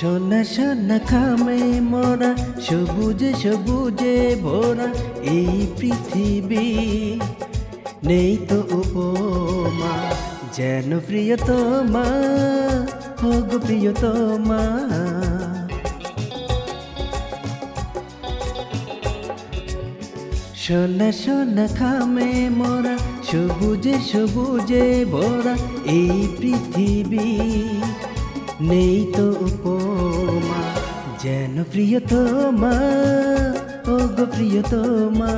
সোনা সোনা খামে মোরা সবুজে সবুজে ভরা এই পৃথিবী নেই তো উপমা যেন প্রিয়তমা হোক প্রিয়তমা সোনা সোনা খামে মোরা সবুজে সবুজে ভরা এই পৃথিবী নেই তো উপমা যেন প্রিয়তমা ও গো প্রিয়তমা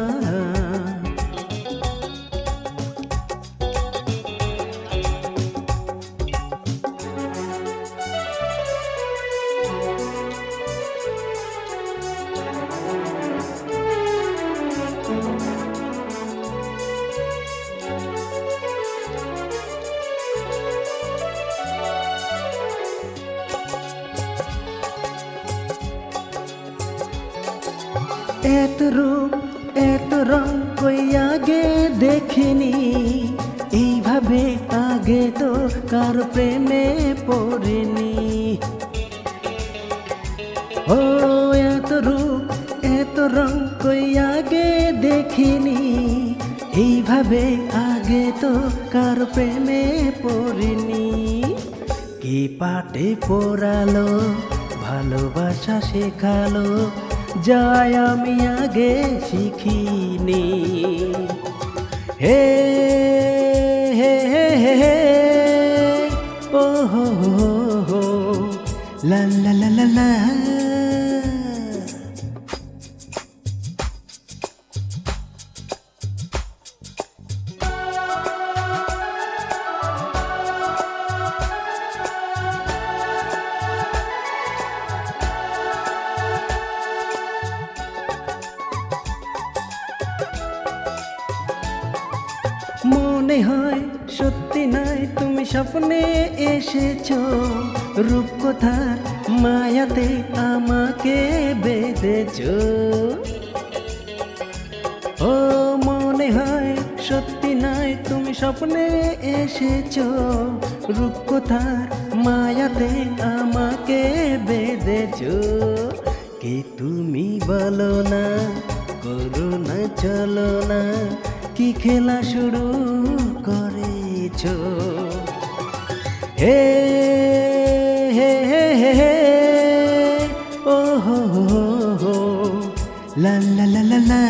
এত রূপ এত রং কই আগে দেখিনি এইভাবে আগে তো কার প্রেমে পড়িনি ও এত রূপ এত রং কই আগে দেখিনি এইভাবে আগে তো কার প্রেমে পড়িনি কি পাটে পড়ালো ভালোবাসা শেখালো যায় আমি আগে শিখিনি হে হে হে হে হে ও হো হো লা লা লা লা লা মনে হয় সত্যি নয় তুমি স্বপ্নে এসেছো রূপকথার মায়াতে আমাকে বেঁধেছো ও মনে হয় সত্যি নয় তুমি স্বপ্নে এসেছো রূপকথার মায়াতে আমাকে বেঁধেছো কি তুমি বলো না করো না চলো না কি খেলা শুরু করেছো হে হে হে হে হে ও হো হো হো লা লা লা লা লা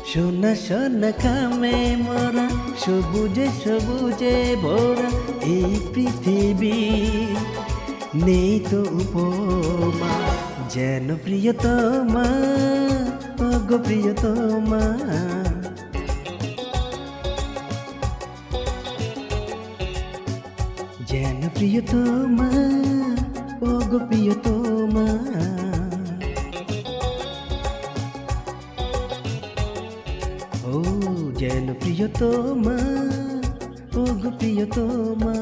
সোনা সোনা খামে মোরা সবুজে সবুজে ভরা এই পৃথিবী নেই তো উপমা যেন প্রিয়তমা ও গো প্রিয়তমা যেন প্রিয়তমা ও গো প্রিয়তমা ও যেন প্রিয়তমা ও গো প্রিয়তমা